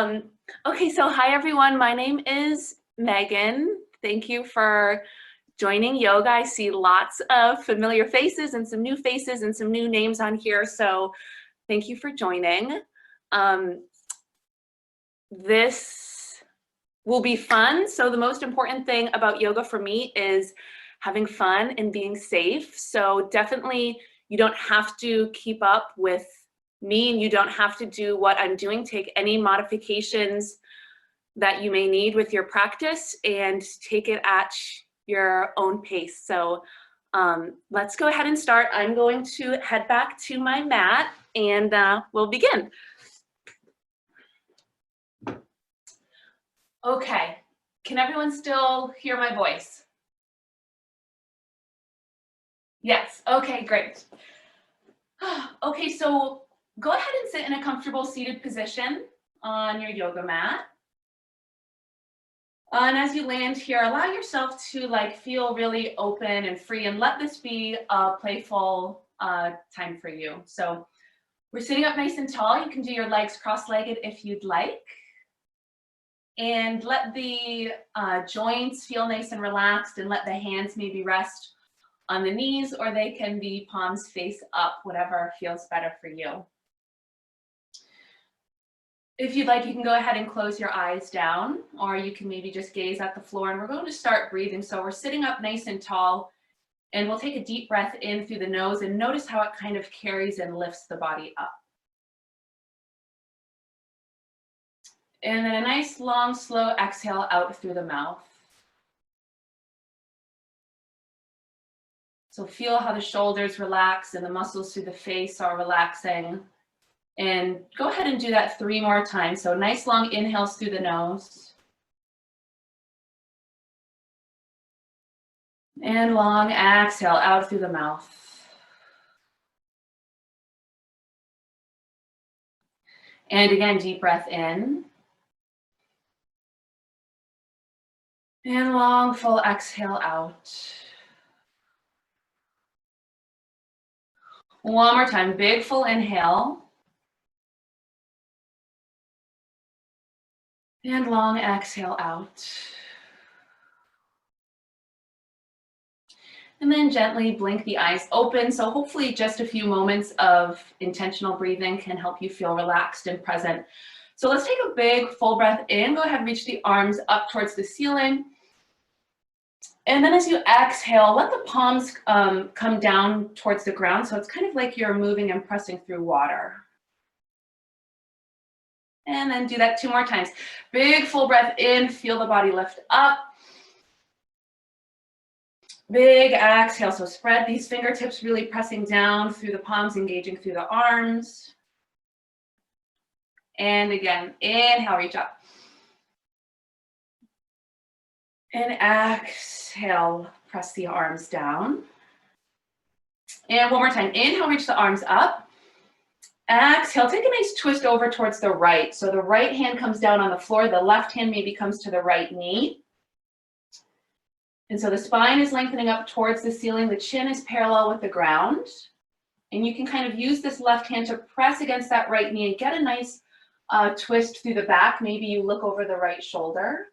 Okay, so hi everyone. My name is Megan. Thank you for joining yoga. I see lots of familiar faces and some new faces and some new names on here, so thank you for joining. This will be fun. So the most important thing about yoga for me is having fun and being safe. So definitely you don't have to keep up with me and you don't have to do what I'm doing. Take any modifications that you may need with your practice and take it at your own pace. So let's go ahead and start. I'm going to head back to my mat and we'll begin. Okay, can everyone still hear my voice? Yes, okay, great. Okay, so go ahead and sit in a comfortable seated position on your yoga mat. And as you land here, allow yourself to feel really open and free and let this be a playful time for you. So we're sitting up nice and tall. You can do your legs cross-legged if you'd like. And let the joints feel nice and relaxed and let the hands maybe rest on the knees, or they can be palms face up, whatever feels better for you. If you'd like, you can go ahead and close your eyes down, or you can maybe just gaze at the floor, and we're going to start breathing. So we're sitting up nice and tall, and we'll take a deep breath in through the nose and notice how it kind of carries and lifts the body up. And then a nice, long, slow exhale out through the mouth. So feel how the shoulders relax and the muscles through the face are relaxing. And go ahead and do that 3 more times. So nice long inhales through the nose. And long exhale out through the mouth. And again, deep breath in. And long full exhale out. One more time, big full inhale. And long exhale out. And then gently blink the eyes open. So hopefully just a few moments of intentional breathing can help you feel relaxed and present. So let's take a big full breath in. Go ahead and reach the arms up towards the ceiling. And then as you exhale, let the palms come down towards the ground. So it's kind of like you're moving and pressing through water. And then do that 2 more times. Big full breath in, feel the body lift up. Big exhale, so spread these fingertips, really pressing down through the palms, engaging through the arms. And again, inhale, reach up. And exhale, press the arms down. And one more time, inhale, reach the arms up. Exhale, take a nice twist over towards the right. So the right hand comes down on the floor, the left hand maybe comes to the right knee. And so the spine is lengthening up towards the ceiling, the chin is parallel with the ground. And you can kind of use this left hand to press against that right knee and get a nice twist through the back. Maybe you look over the right shoulder.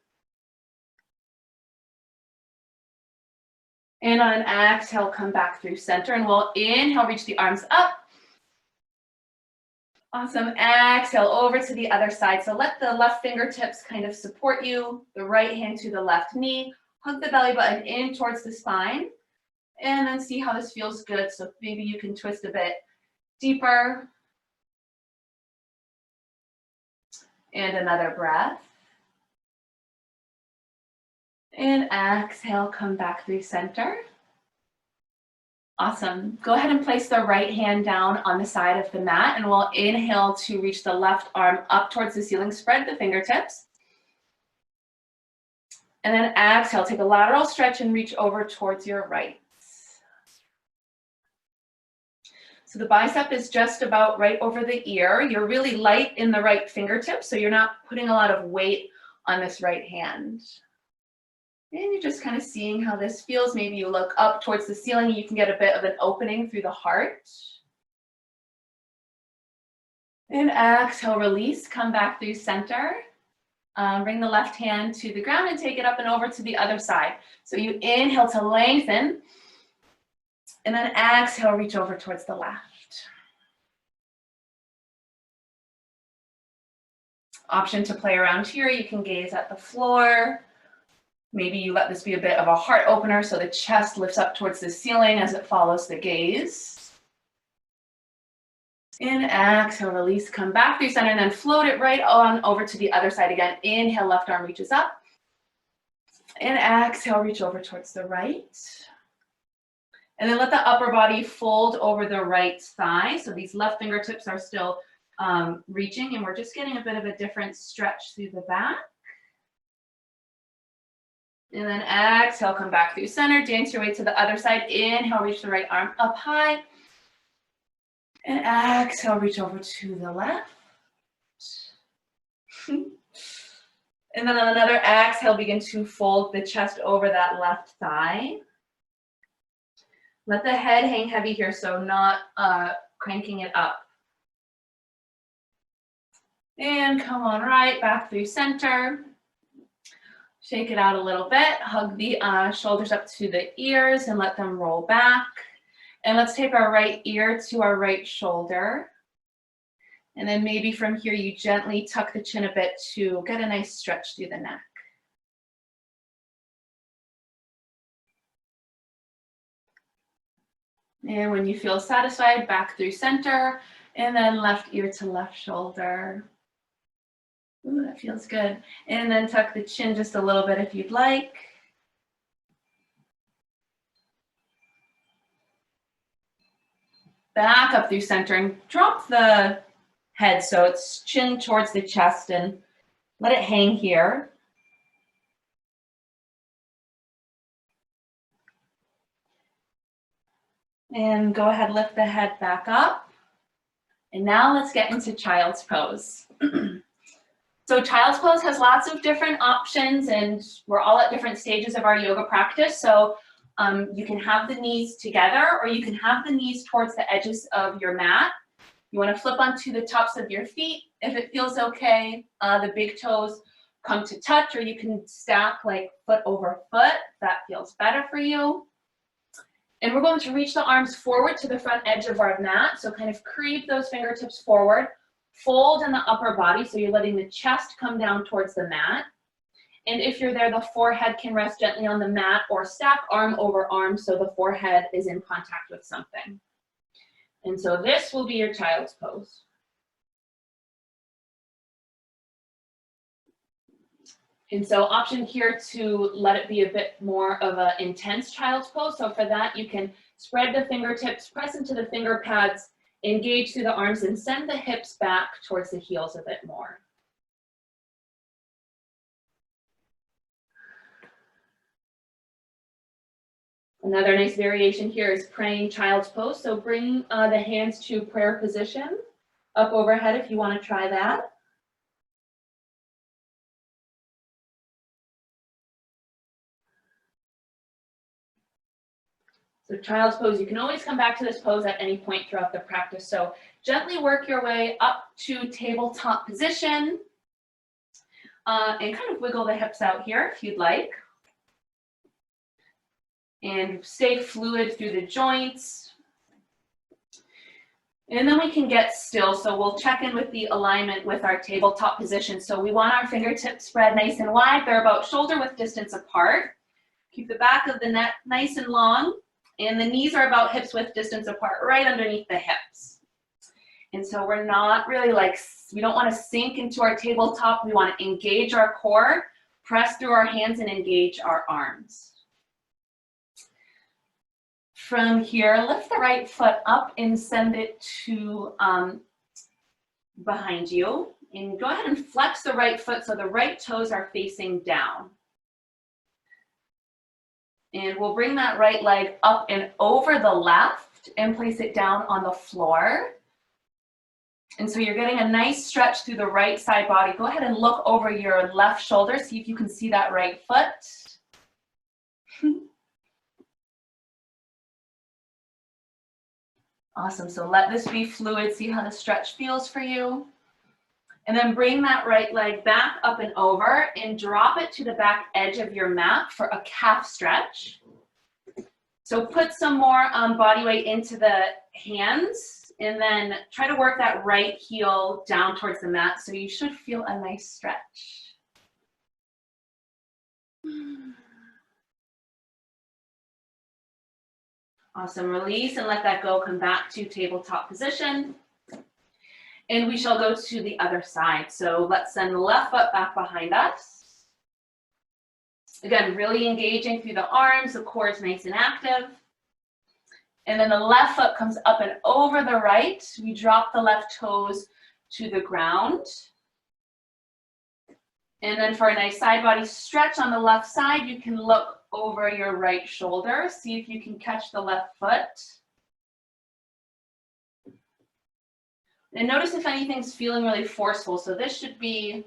And on an exhale, come back through center, and we'll inhale, reach the arms up. Awesome, exhale over to the other side. So let the left fingertips kind of support you, the right hand to the left knee. Hug the belly button in towards the spine, and then see how this feels good. So maybe you can twist a bit deeper. And another breath. And exhale, come back through center. Awesome. Go ahead and place the right hand down on the side of the mat, and we'll inhale to reach the left arm up towards the ceiling. Spread the fingertips. And then exhale, take a lateral stretch and reach over towards your right. So the bicep is just about right over the ear. You're really light in the right fingertip, so you're not putting a lot of weight on this right hand. And you're just kind of seeing how this feels. Maybe you look up towards the ceiling, you can get a bit of an opening through the heart. And exhale, release, come back through center. Bring the left hand to the ground and take it up and over to the other side. So you inhale to lengthen, and then exhale, reach over towards the left. Option to play around here, you can gaze at the floor. Maybe you let this be a bit of a heart opener so the chest lifts up towards the ceiling as it follows the gaze. And exhale, release, come back through center, and then float it right on over to the other side again. Inhale, left arm reaches up. And exhale, reach over towards the right. And then let the upper body fold over the right thigh. So these left fingertips are still reaching, and we're just getting a bit of a different stretch through the back. And then exhale, come back through center, dance your way to the other side. Inhale, reach the right arm up high. And exhale, reach over to the left. And then on another exhale, begin to fold the chest over that left thigh. Let the head hang heavy here, so not cranking it up. And come on right back through center. Shake it out a little bit. Hug the shoulders up to the ears and let them roll back. And let's take our right ear to our right shoulder. And then maybe from here, you gently tuck the chin a bit to get a nice stretch through the neck. And when you feel satisfied, back through center, and then left ear to left shoulder. Ooh, that feels good. And then tuck the chin just a little bit if you'd like. Back up through center and drop the head so it's chin towards the chest and let it hang here. And go ahead, lift the head back up. And now let's get into child's pose. So child's pose has lots of different options, and we're all at different stages of our yoga practice. So you can have the knees together, or you can have the knees towards the edges of your mat. You want to flip onto the tops of your feet. If it feels okay, the big toes come to touch, or you can stack like foot over foot. That feels better for you. And we're going to reach the arms forward to the front edge of our mat. So kind of creep those fingertips forward. Fold in the upper body, so you're letting the chest come down towards the mat. And if you're there, the forehead can rest gently on the mat, or stack arm over arm so the forehead is in contact with something. And so this will be your child's pose. And so option here to let it be a bit more of an intense child's pose. So for that, you can spread the fingertips, press into the finger pads, engage through the arms, and send the hips back towards the heels a bit more. Another nice variation here is praying child's pose. So bring the hands to prayer position up overhead if you want to try that. So child's pose, you can always come back to this pose at any point throughout the practice. So gently work your way up to tabletop position and kind of wiggle the hips out here if you'd like. And stay fluid through the joints. And then we can get still. So we'll check in with the alignment with our tabletop position. So we want our fingertips spread nice and wide. They're about shoulder width distance apart. Keep the back of the neck nice and long. And the knees are about hips width distance apart, right underneath the hips. And so we're not really like, we don't want to sink into our tabletop. We want to engage our core, press through our hands, and engage our arms. From here, lift the right foot up and send it to behind you. And go ahead and flex the right foot so the right toes are facing down. And we'll bring that right leg up and over the left and place it down on the floor. And so you're getting a nice stretch through the right side body. Go ahead and look over your left shoulder. See if you can see that right foot. Awesome. So let this be fluid. See how the stretch feels for you. And then bring that right leg back up and over and drop it to the back edge of your mat for a calf stretch. So put some more body weight into the hands and then try to work that right heel down towards the mat. So you should feel a nice stretch. Awesome. Release and let that go. Come back to tabletop position. And we shall go to the other side. So let's send the left foot back behind us. Again, really engaging through the arms. The core is nice and active. And then the left foot comes up and over the right. We drop the left toes to the ground. And then for a nice side body stretch on the left side, you can look over your right shoulder. See if you can catch the left foot. And notice if anything's feeling really forceful. So this should be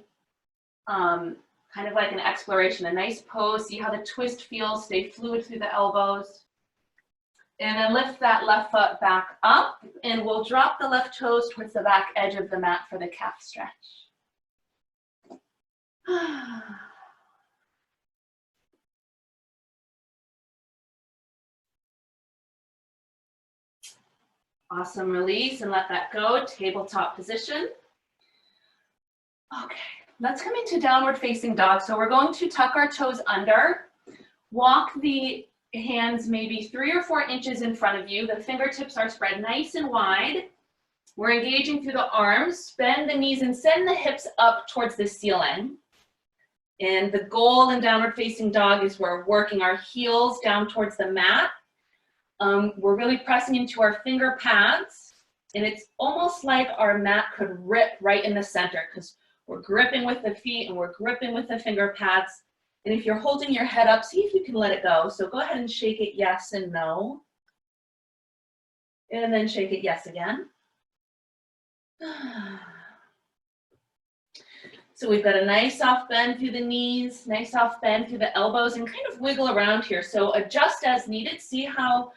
kind of like an exploration, a nice pose. See how the twist feels, stay fluid through the elbows. And then lift that left foot back up and we'll drop the left toes towards the back edge of the mat for the calf stretch. Awesome. Release and let that go. Tabletop position. Okay, let's come into downward facing dog. So we're going to tuck our toes under, walk the hands maybe 3 or 4 inches in front of you. The fingertips are spread nice and wide. We're engaging through the arms. Bend the knees and send the hips up towards the ceiling. And the goal in downward facing dog is we're working our heels down towards the mat. We're really pressing into our finger pads, and it's almost like our mat could rip right in the center because we're gripping with the feet and we're gripping with the finger pads. And if you're holding your head up, see if you can let it go. So go ahead and shake it yes and no. And then shake it yes again. So we've got a nice soft bend through the knees, nice soft bend through the elbows, and kind of wiggle around here. So adjust as needed. See how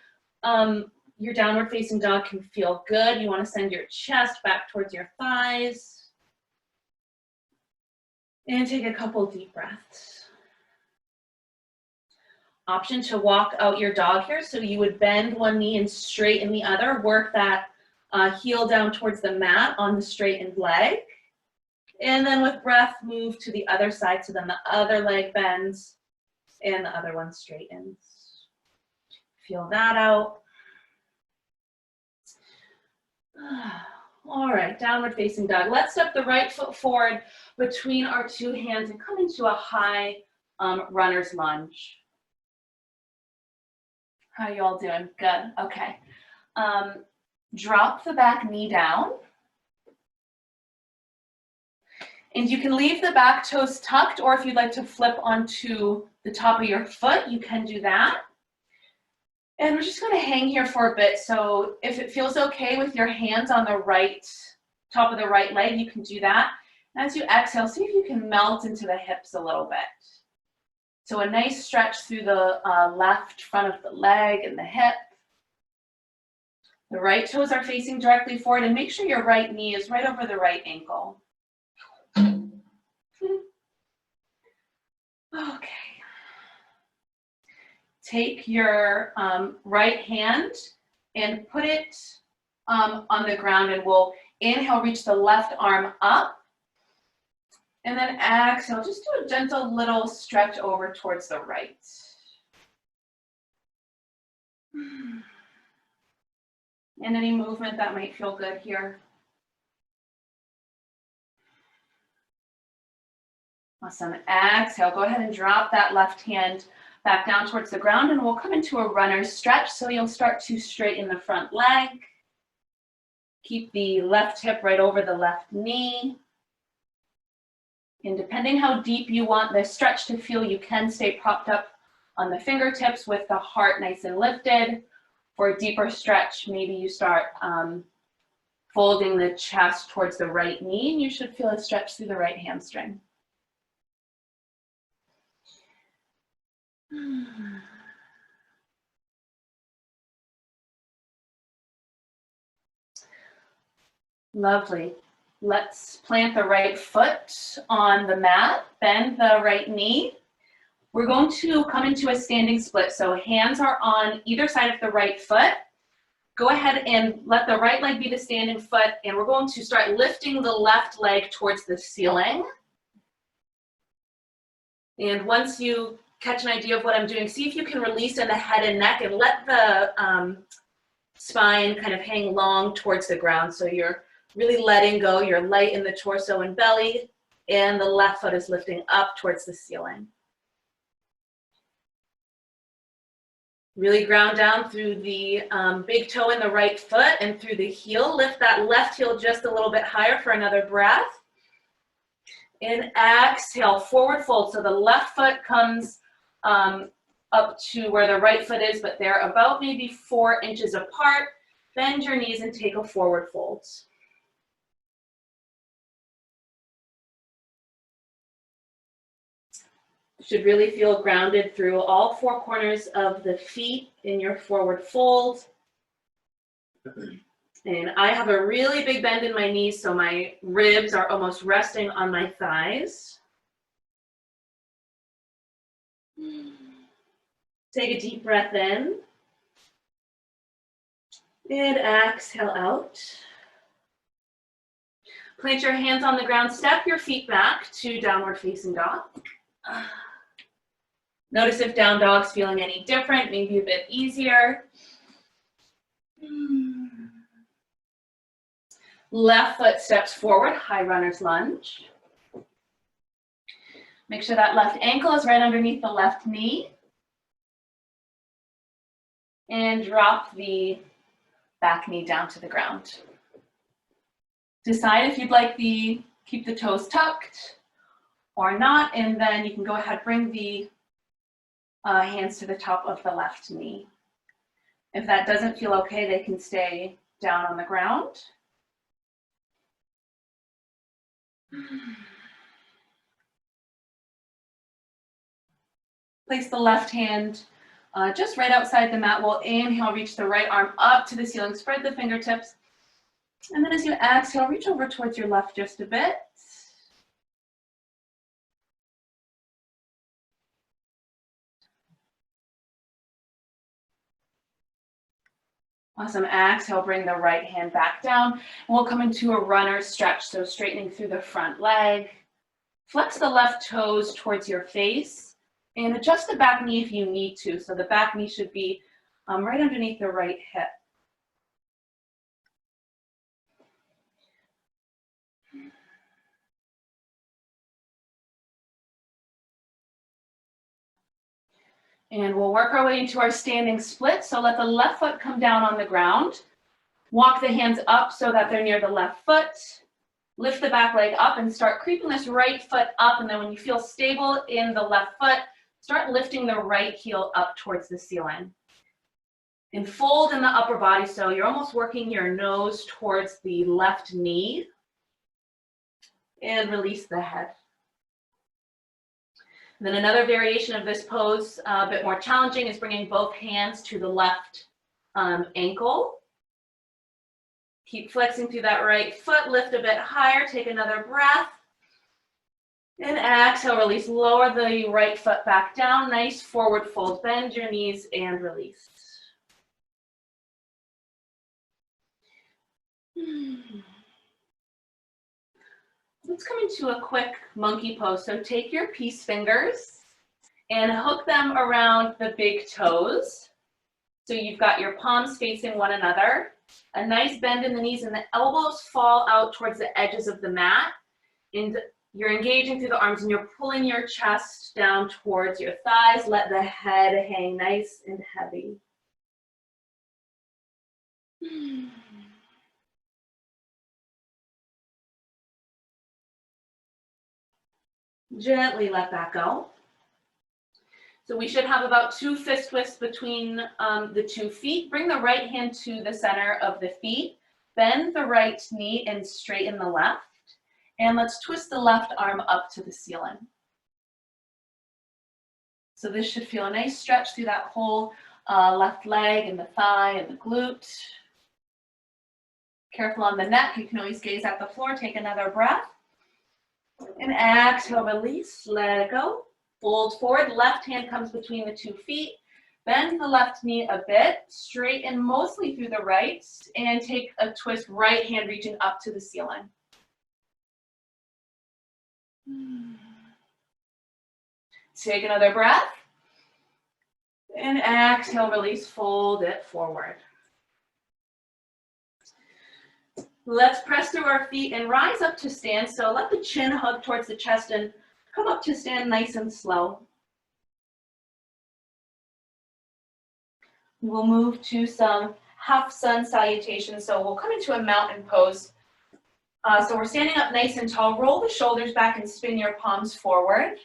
your downward facing dog can feel good. You want to send your chest back towards your thighs. And take a couple deep breaths. Option to walk out your dog here. So you would bend one knee and straighten the other. Work that heel down towards the mat on the straightened leg. And then with breath, move to the other side. So then the other leg bends and the other one straightens. Feel that out. All right, downward facing dog. Let's step the right foot forward between our 2 hands and come into a high runner's lunge. How are you all doing? Good, okay. Drop the back knee down. And you can leave the back toes tucked, or if you'd like to flip onto the top of your foot, you can do that. And we're just going to hang here for a bit. So if it feels okay with your hands on the right, top of the right leg, you can do that. As you exhale, see if you can melt into the hips a little bit. So a nice stretch through the left front of the leg and the hip. The right toes are facing directly forward, and make sure your right knee is right over the right ankle. Okay. Take your right hand and put it on the ground, and we'll inhale, reach the left arm up. And then exhale, just do a gentle little stretch over towards the right. And any movement that might feel good here. Awesome. Exhale, go ahead and drop that left hand back down towards the ground, and we'll come into a runner's stretch. So you'll start to straighten the front leg. Keep the left hip right over the left knee. And depending how deep you want the stretch to feel, you can stay propped up on the fingertips with the heart nice and lifted. For a deeper stretch, maybe you start folding the chest towards the right knee, and you should feel a stretch through the right hamstring. Lovely. Let's plant the right foot on the mat, bend the right knee. We're going to come into a standing split. So hands are on either side of the right foot. Go ahead and let the right leg be the standing foot, and we're going to start lifting the left leg towards the ceiling. And once you catch an idea of what I'm doing, see if you can release in the head and neck and let the spine kind of hang long towards the ground. So you're really letting go, you're light in the torso and belly, and the left foot is lifting up towards the ceiling. Really ground down through the big toe in the right foot and through the heel. Lift that left heel just a little bit higher for another breath. And exhale, forward fold. So the left foot comes up to where the right foot is, but they're about maybe 4 inches apart. Bend your knees and take a forward fold. Should really feel grounded through all 4 corners of the feet in your forward fold. And I have a really big bend in my knees, so my ribs are almost resting on my thighs. Take a deep breath in. And exhale out. Plant your hands on the ground, step your feet back to downward facing dog. Notice if down dog's feeling any different, maybe a bit easier. Left foot steps forward, high runner's lunge. Make sure that left ankle is right underneath the left knee. And drop the back knee down to the ground. Decide if you'd like keep the toes tucked or not, and then you can go ahead, bring the hands to the top of the left knee. If that doesn't feel okay, they can stay down on the ground. Place the left hand just right outside the mat. We'll inhale, reach the right arm up to the ceiling, spread the fingertips. And then as you exhale, reach over towards your left just a bit. Awesome. Exhale, bring the right hand back down. And we'll come into a runner's stretch, so straightening through the front leg. Flex the left toes towards your face and adjust the back knee if you need to. So the back knee should be right underneath the right hip. And we'll work our way into our standing split. So let the left foot come down on the ground. Walk the hands up so that they're near the left foot. Lift the back leg up and start creeping this right foot up. And then when you feel stable in the left foot, start lifting the right heel up towards the ceiling. And fold in the upper body, so you're almost working your nose towards the left knee. And release the head. And then another variation of this pose, a bit more challenging, is bringing both hands to the left ankle. Keep flexing through that right foot, lift a bit higher, take another breath. And exhale, release, lower the right foot back down, nice forward fold, bend your knees and release. Let's come into a quick monkey pose. So take your peace fingers and hook them around the big toes. So you've got your palms facing one another. A nice bend in the knees and the elbows fall out towards the edges of the mat. And you're engaging through the arms and you're pulling your chest down towards your thighs. Let the head hang nice and heavy. Gently let that go. So we should have about 2 fist twists between the 2 feet. Bring the right hand to the center of the feet. Bend the right knee and straighten the left. And let's twist the left arm up to the ceiling. So this should feel a nice stretch through that whole left leg and the thigh and the glute. Careful on the neck. You can always gaze at the floor. Take another breath. And exhale, release, let it go. Fold forward, left hand comes between the 2 feet. Bend the left knee a bit, straighten mostly through the right, and take a twist, right hand reaching up to the ceiling. Take another breath. And exhale, release, fold it forward. Let's press through our feet and rise up to stand. So let the chin hug towards the chest and come up to stand nice and slow. We'll move to some half sun salutations. So we'll come into a mountain pose. So we're standing up nice and tall. Roll the shoulders back and spin your palms forward.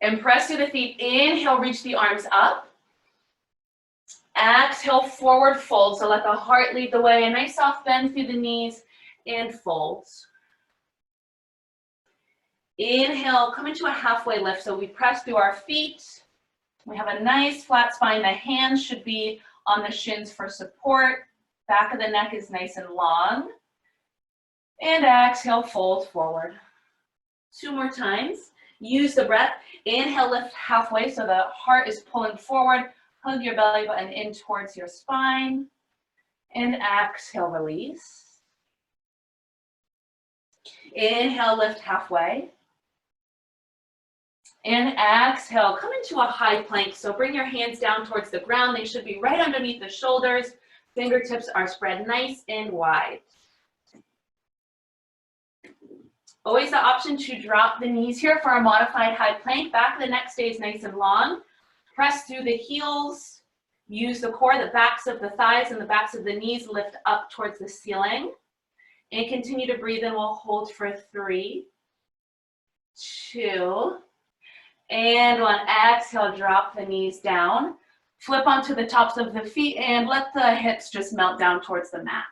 And press through the feet. Inhale, reach the arms up. Exhale, forward fold. So let the heart lead the way. A nice soft bend through the knees and fold. Inhale, come into a halfway lift. So we press through our feet. We have a nice flat spine. The hands should be on the shins for support. Back of the neck is nice and long. And exhale, fold forward. 2 more times. Use the breath. Inhale, lift halfway so the heart is pulling forward. Hug your belly button in towards your spine. And exhale, release. Inhale, lift halfway. And exhale, come into a high plank. So bring your hands down towards the ground. They should be right underneath the shoulders. Fingertips are spread nice and wide. Always the option to drop the knees here for a modified high plank. Back of the neck stays nice and long. Press through the heels. Use the core, the backs of the thighs and the backs of the knees lift up towards the ceiling. And continue to breathe in. We'll hold for 3, 2, and 1. Exhale, drop the knees down. Flip onto the tops of the feet and let the hips just melt down towards the mat.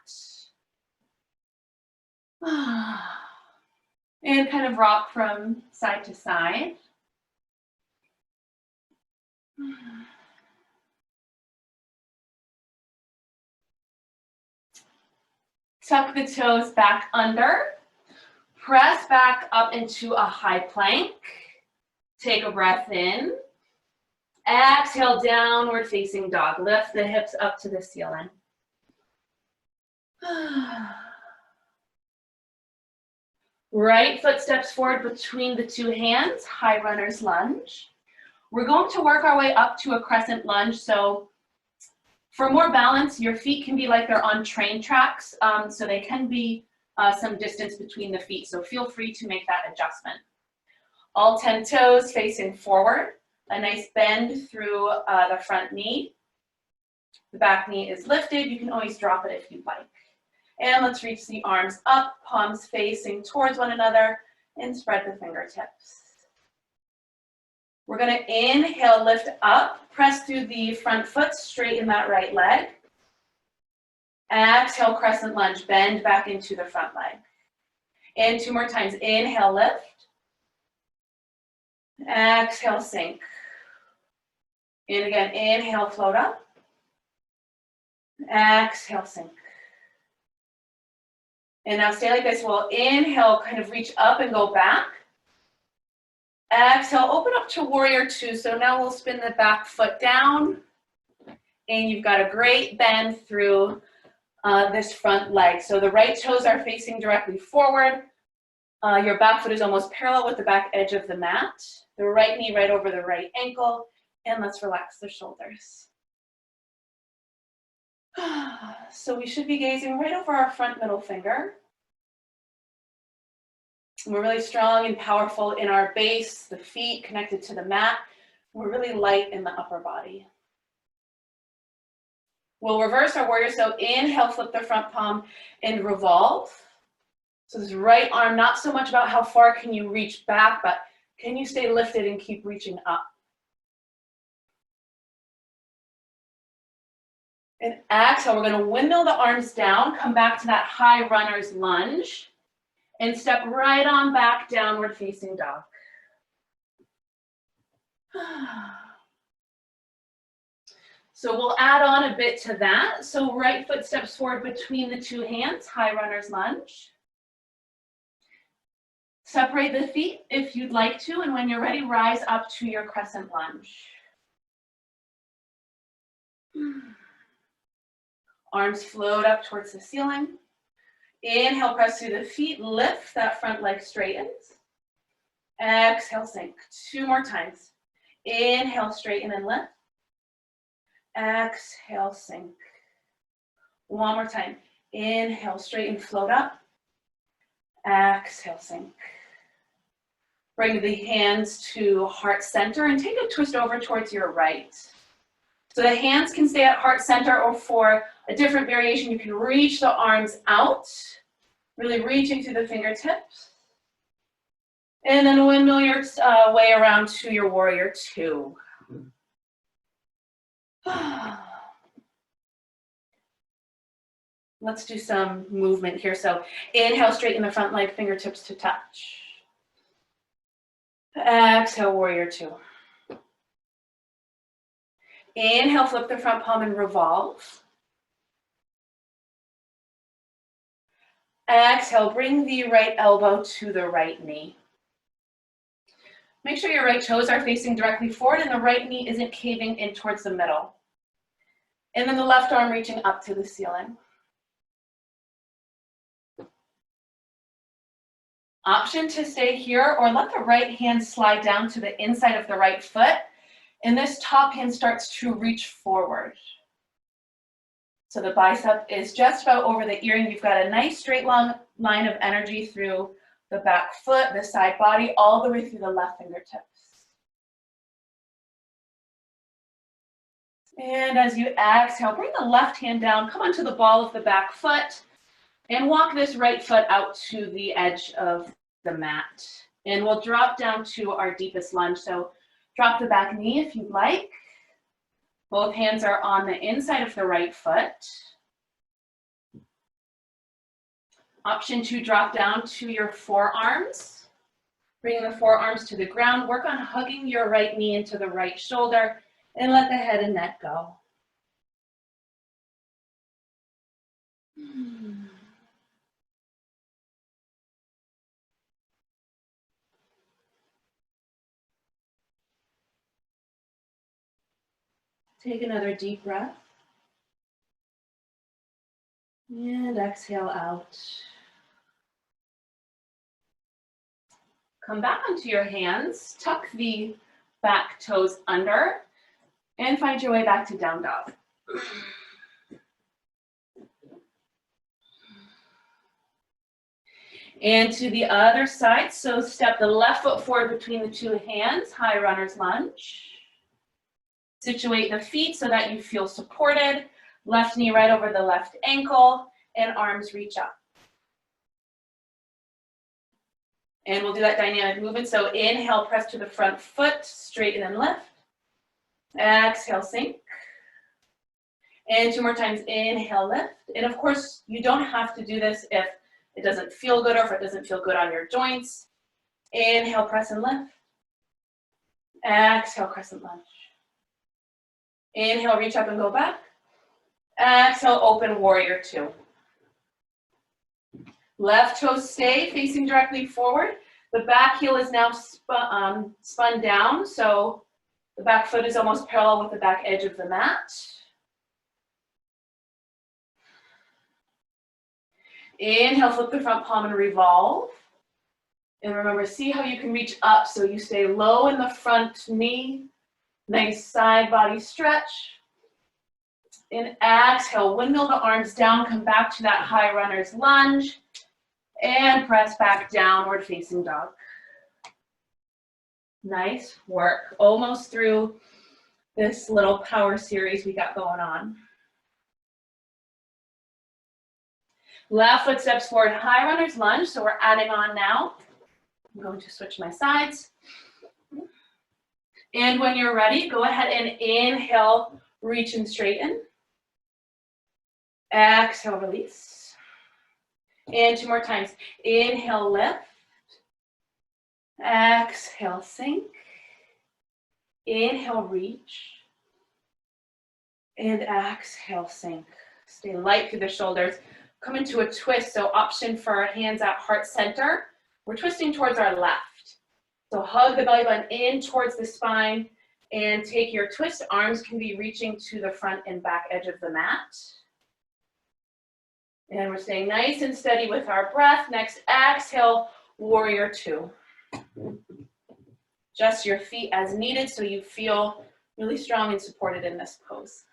And kind of rock from side to side. Tuck the toes back under. Press back up into a high plank. Take a breath in. Exhale, downward facing dog. Lift the hips up to the ceiling. Right foot steps forward between the 2 hands, high runner's lunge. We're going to work our way up to a crescent lunge. So for more balance, your feet can be like they're on train tracks. So they can be some distance between the feet. So feel free to make that adjustment. All 10 toes facing forward. A nice bend through the front knee. The back knee is lifted. You can always drop it if you'd like. And let's reach the arms up, palms facing towards one another, and spread the fingertips. We're going to inhale, lift up, press through the front foot, straighten that right leg. Exhale, crescent lunge, bend back into the front leg. And 2 more times. Inhale, lift. Exhale, sink. And again, inhale, float up. Exhale, sink. And now stay like this. We'll inhale, kind of reach up and go back. Exhale, open up to warrior 2. So now we'll spin the back foot down. And you've got a great bend through this front leg. So the right toes are facing directly forward. Your back foot is almost parallel with the back edge of the mat. The right knee right over the right ankle. And let's relax the shoulders. So we should be gazing right over our front middle finger. We're really strong and powerful in our base, the feet connected to the mat. We're really light in the upper body. We'll reverse our warrior. So inhale, flip the front palm and revolve. So this right arm, not so much about how far can you reach back, but can you stay lifted and keep reaching up? And exhale, we're going to windmill the arms down, come back to that high runner's lunge, and step right on back, downward facing dog. So we'll add on a bit to that. So right foot steps forward between the two hands, high runner's lunge. Separate the feet if you'd like to, and when you're ready, rise up to your crescent lunge. Arms float up towards the ceiling. Inhale, press through the feet, lift, that front leg straightens. Exhale, sink. 2 more times. Inhale, straighten and lift. Exhale, sink. 1 more time. Inhale, straighten, float up. Exhale, sink. Bring the hands to heart center and take a twist over towards your right. So the hands can stay at heart center, or for a different variation, you can reach the arms out, really reaching through the fingertips. And then windmill your way around to your warrior 2. Let's do some movement here. So inhale, straighten the front leg, fingertips to touch. Exhale, warrior 2. Inhale, flip the front palm and revolve. Exhale, bring the right elbow to the right knee. Make sure your right toes are facing directly forward and the right knee isn't caving in towards the middle. And then the left arm reaching up to the ceiling. Option to stay here, or let the right hand slide down to the inside of the right foot. And this top hand starts to reach forward. So the bicep is just about over the ear, and you've got a nice straight long line of energy through the back foot, the side body, all the way through the left fingertips. And as you exhale, bring the left hand down, come onto the ball of the back foot, and walk this right foot out to the edge of the mat. And we'll drop down to our deepest lunge. So drop the back knee if you'd like. Both hands are on the inside of the right foot. Option to drop down to your forearms. Bring the forearms to the ground. Work on hugging your right knee into the right shoulder and let the head and neck go. Take another deep breath. And exhale out. Come back onto your hands, tuck the back toes under, and find your way back to down dog. And to the other side, so step the left foot forward between the two hands, high runner's lunge. Situate the feet so that you feel supported. Left knee right over the left ankle, and arms reach up. And we'll do that dynamic movement. So inhale, press to the front foot, straighten and lift. Exhale, sink. And 2 more times, inhale, lift. And of course, you don't have to do this if it doesn't feel good or if it doesn't feel good on your joints. Inhale, press and lift. Exhale, crescent lunge. Inhale, reach up and go back. Exhale, open warrior 2. Left toes stay facing directly forward. The back heel is now spun down, so the back foot is almost parallel with the back edge of the mat. Inhale, flip the front palm and revolve. And remember, see how you can reach up so you stay low in the front knee. Nice side body stretch. And exhale, windmill the arms down, come back to that high runner's lunge. And press back downward facing dog. Nice work. Almost through this little power series we got going on. Left foot steps forward, high runner's lunge. So we're adding on now. I'm going to switch my sides. And when you're ready, go ahead and inhale, reach and straighten. Exhale, release. And 2 more times. Inhale, lift. Exhale, sink. Inhale, reach. And exhale, sink. Stay light through the shoulders. Come into a twist, so option for hands at heart center. We're twisting towards our left. So hug the belly button in towards the spine and take your twist. Arms can be reaching to the front and back edge of the mat. And we're staying nice and steady with our breath. Next, exhale, warrior two. Adjust your feet as needed so you feel really strong and supported in this pose.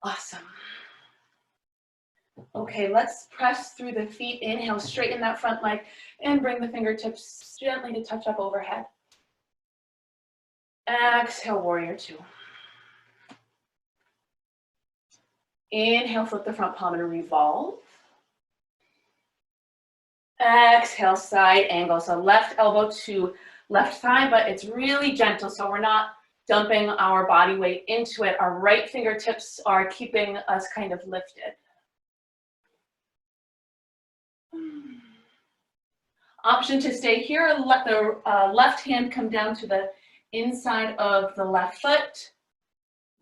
Awesome. Okay, let's press through the feet. Inhale, straighten that front leg and bring the fingertips gently to touch up overhead. Exhale, warrior two. Inhale, flip the front palm and revolve. Exhale, side angle. So left elbow to left thigh, but it's really gentle, so we're not dumping our body weight into it. Our right fingertips are keeping us kind of lifted. Option to stay here, let the left hand come down to the inside of the left foot.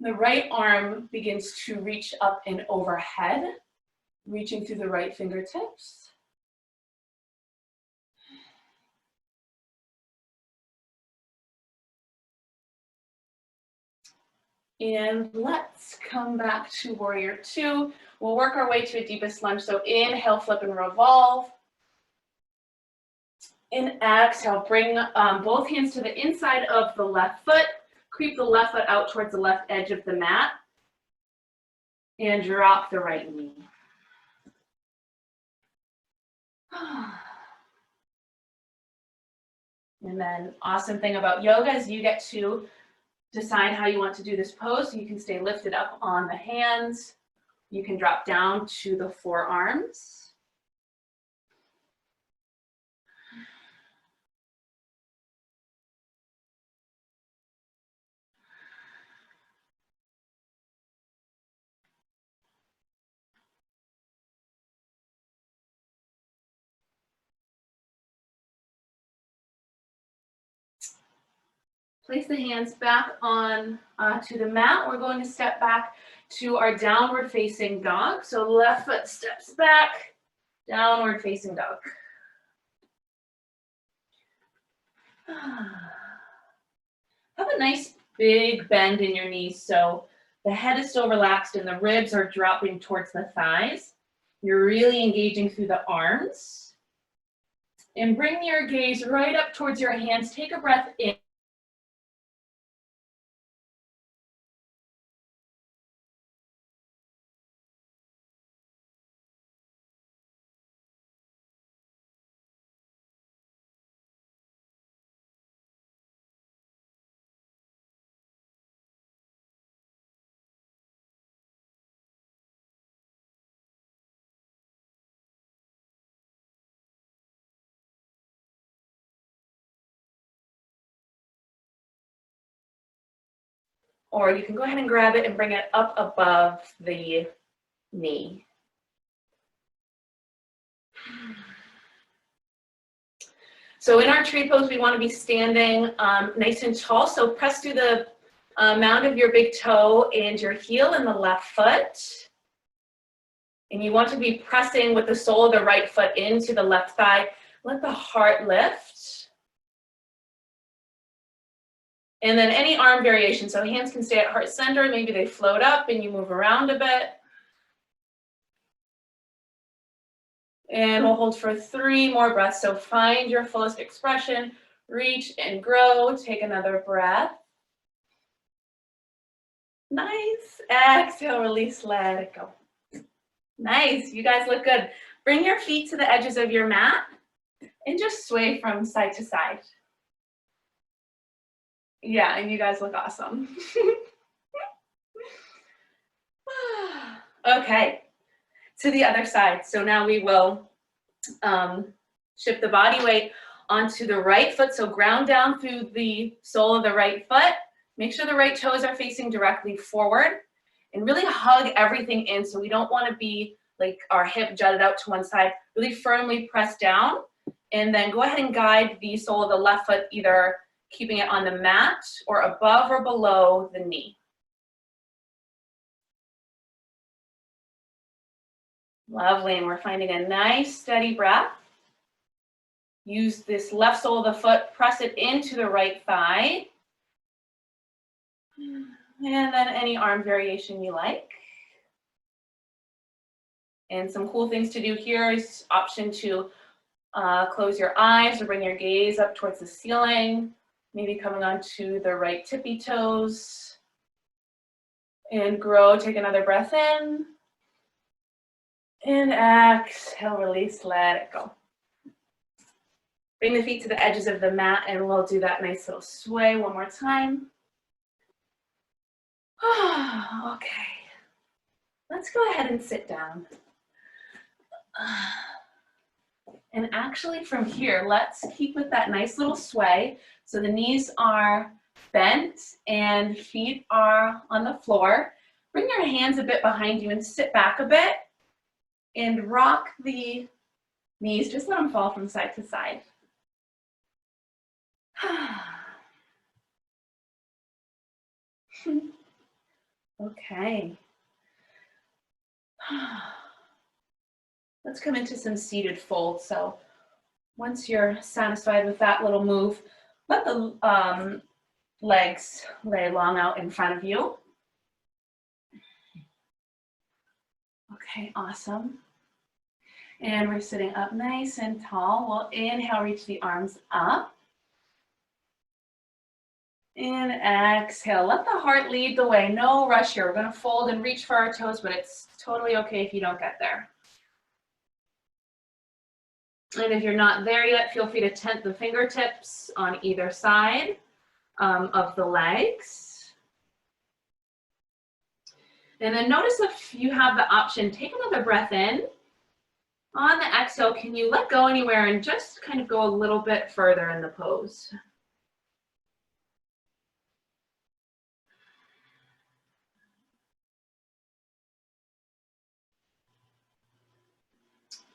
The right arm begins to reach up and overhead, reaching through the right fingertips. And let's come back to warrior two. We'll work our way to a deepest lunge. So inhale, flip and revolve. And exhale, bring both hands to the inside of the left foot. Creep the left foot out towards the left edge of the mat. And drop the right knee. And then awesome thing about yoga is you get to decide how you want to do this pose. So you can stay lifted up on the hands. You can drop down to the forearms. Place the hands back on to the mat. We're going to step back to our downward facing dog. So left foot steps back, downward facing dog. Have a nice big bend in your knees. So the head is still relaxed and the ribs are dropping towards the thighs. You're really engaging through the arms. And bring your gaze right up towards your hands. Take a breath in. Or you can go ahead and grab it and bring it up above the knee. So in our tree pose, we want to be standing nice and tall. So press through the mound of your big toe and your heel in the left foot. And you want to be pressing with the sole of the right foot into the left thigh. Let the heart lift. And then any arm variation. So hands can stay at heart center. Maybe they float up and you move around a bit. And we'll hold for 3 more breaths. So find your fullest expression. Reach and grow. Take another breath. Nice. Exhale, release, let it go. Nice. You guys look good. Bring your feet to the edges of your mat and just sway from side to side. Yeah, and you guys look awesome. Okay, to the other side. So now we will shift the body weight onto the right foot. So ground down through the sole of the right foot. Make sure the right toes are facing directly forward and really hug everything in. So we don't want to be like our hip jutted out to one side. Really firmly press down and then go ahead and guide the sole of the left foot, either keeping it on the mat or above or below the knee. Lovely, and we're finding a nice steady breath. Use this left sole of the foot, press it into the right thigh. And then any arm variation you like. And some cool things to do here is option to close your eyes or bring your gaze up towards the ceiling, maybe coming onto the right tippy toes. And grow, take another breath in. And exhale, release, let it go. Bring the feet to the edges of the mat and we'll do that nice little sway one more time. Okay, let's go ahead and sit down. And actually from here, let's keep with that nice little sway. So the knees are bent and feet are on the floor. Bring your hands a bit behind you and sit back a bit and rock the knees. Just let them fall from side to side. Okay. Let's come into some seated fold. So once you're satisfied with that little move, let the legs lay long out in front of you. Okay, awesome. And we're sitting up nice and tall. We'll inhale, reach the arms up. And exhale, let the heart lead the way. No rush here. We're gonna fold and reach for our toes, but it's totally okay if you don't get there. And if you're not there yet, feel free to tent the fingertips on either side of the legs. And then notice if you have the option, take another breath in. On the exhale, can you let go anywhere and just kind of go a little bit further in the pose?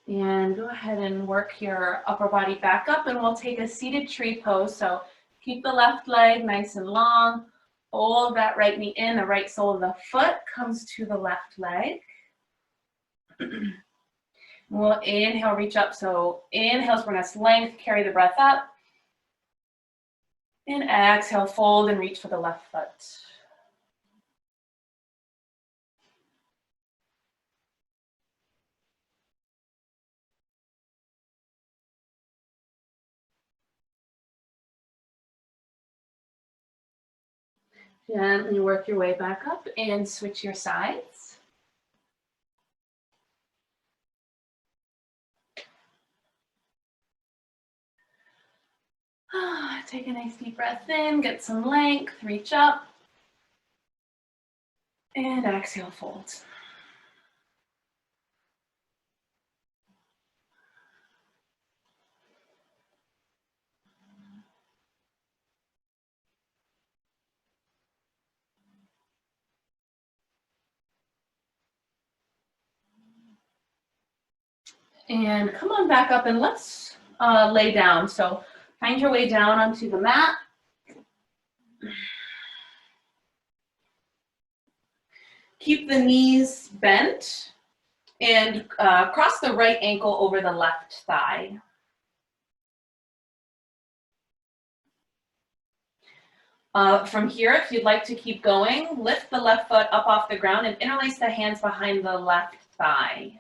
And go ahead and work your upper body back up and we'll take a seated tree pose. So keep the left leg nice and long. Hold that right knee in, the right sole of the foot comes to the left leg. We'll inhale, reach up. So inhale, bring us length, carry the breath up. And exhale, fold and reach for the left foot. Gently work your way back up and switch your sides. Take a nice deep breath in, get some length, reach up. And exhale, fold. And come on back up and let's lay down. So find your way down onto the mat. Keep the knees bent and cross the right ankle over the left thigh. From here, if you'd like to keep going, lift the left foot up off the ground and interlace the hands behind the left thigh.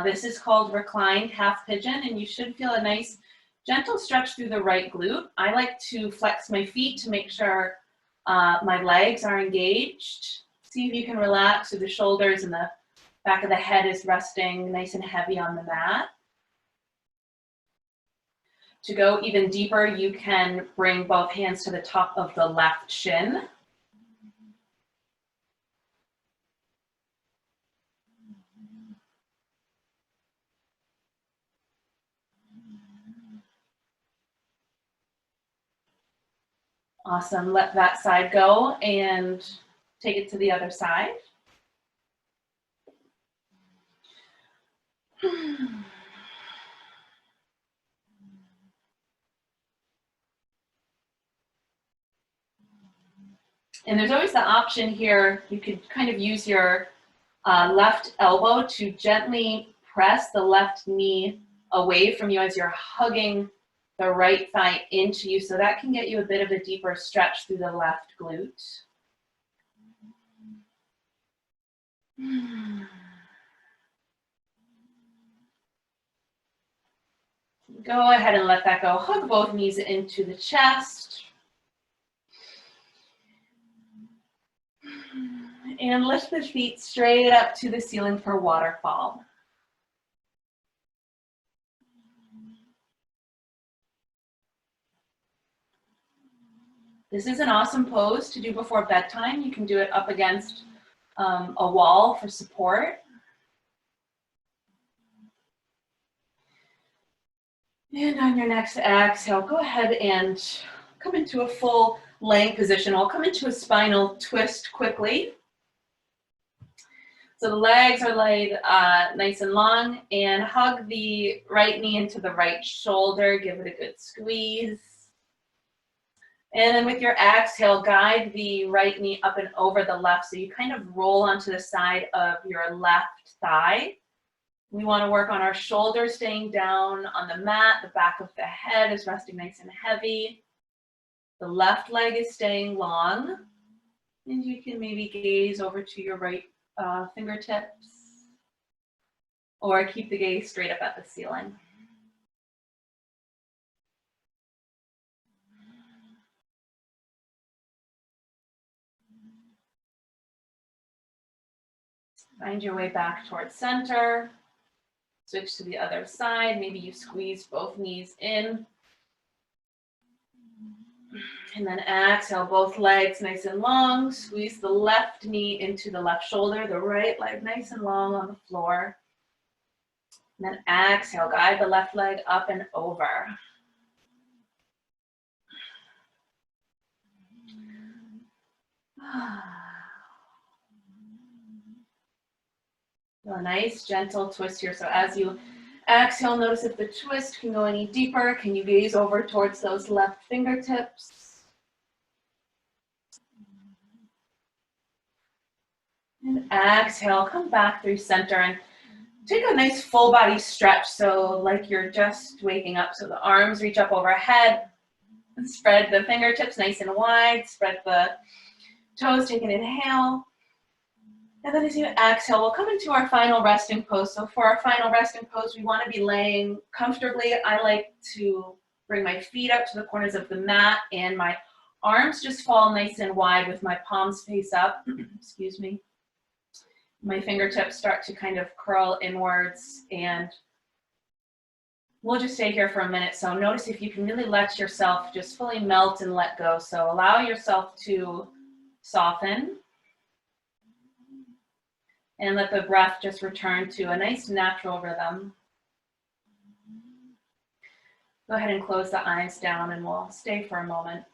This is called reclined half pigeon, and you should feel a nice gentle stretch through the right glute. I like to flex my feet to make sure my legs are engaged. See if you can relax so the shoulders and the back of the head is resting nice and heavy on the mat. To go even deeper, you can bring both hands to the top of the left shin. Awesome, let that side go and take it to the other side. And there's always the option here, you could kind of use your left elbow to gently press the left knee away from you as you're hugging the right thigh into you. So that can get you a bit of a deeper stretch through the left glute. Go ahead and let that go. Hug both knees into the chest. And lift the feet straight up to the ceiling for waterfall. This is an awesome pose to do before bedtime. You can do it up against a wall for support. And on your next exhale, go ahead and come into a full length position. We'll come into a spinal twist quickly. So the legs are laid nice and long, and hug the right knee into the right shoulder. Give it a good squeeze. And then with your exhale, guide the right knee up and over the left. So you kind of roll onto the side of your left thigh. We want to work on our shoulders staying down on the mat. The back of the head is resting nice and heavy. The left leg is staying long. And you can maybe gaze over to your right fingertips. Or keep the gaze straight up at the ceiling. Find your way back towards center. Switch to the other side. Maybe you squeeze both knees in. And then exhale, both legs nice and long. Squeeze the left knee into the left shoulder, the right leg nice and long on the floor. And then exhale, guide the left leg up and over. A nice gentle twist here. So as you exhale, notice if the twist can go any deeper. Can you gaze over towards those left fingertips? And exhale, come back through center and take a nice full body stretch. So like you're just waking up. So the arms reach up overhead. And spread the fingertips nice and wide. Spread the toes, take an inhale. And then as you exhale, we'll come into our final resting pose. So for our final resting pose, we want to be laying comfortably. I like to bring my feet up to the corners of the mat and my arms just fall nice and wide with my palms face up. Excuse me. My fingertips start to kind of curl inwards, and we'll just stay here for a minute. So notice if you can really let yourself just fully melt and let go. So allow yourself to soften. And let the breath just return to a nice natural rhythm. Go ahead and close the eyes down and we'll stay for a moment.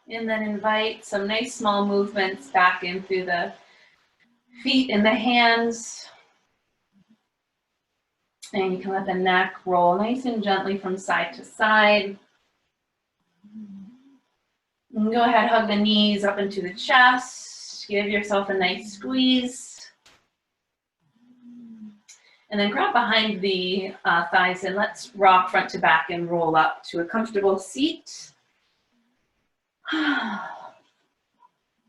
And then invite some nice small movements back in through the feet and the hands. And you can let the neck roll nice and gently from side to side. And go ahead, hug the knees up into the chest. Give yourself a nice squeeze. And then grab behind the thighs and let's rock front to back and roll up to a comfortable seat.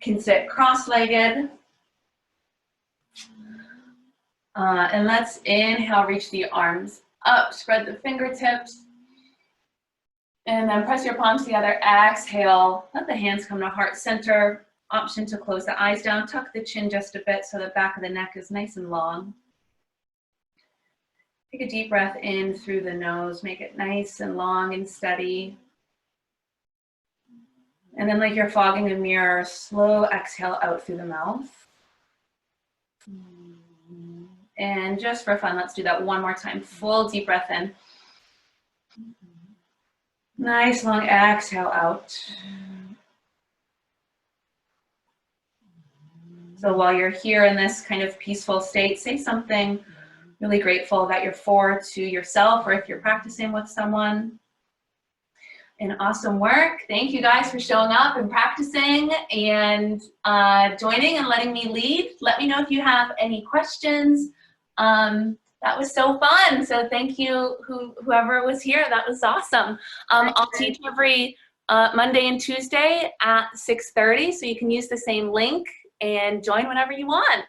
Can sit cross-legged. And let's inhale, reach the arms up, spread the fingertips. And then press your palms together, exhale, let the hands come to heart center. Option to close the eyes down, tuck the chin just a bit so the back of the neck is nice and long. Take a deep breath in through the nose, make it nice and long and steady. And then like you're fogging a mirror, slow exhale out through the mouth. And just for fun, let's do that one more time. Full deep breath in. Nice long exhale out. So while you're here in this kind of peaceful state, say something really grateful that you're for to yourself, or if you're practicing with someone. And awesome work. Thank you guys for showing up and practicing and joining and letting me lead. Let me know if you have any questions. That was so fun. So thank you, whoever was here. That was awesome. I'll teach every Monday and Tuesday at 6:30, so you can use the same link and join whenever you want.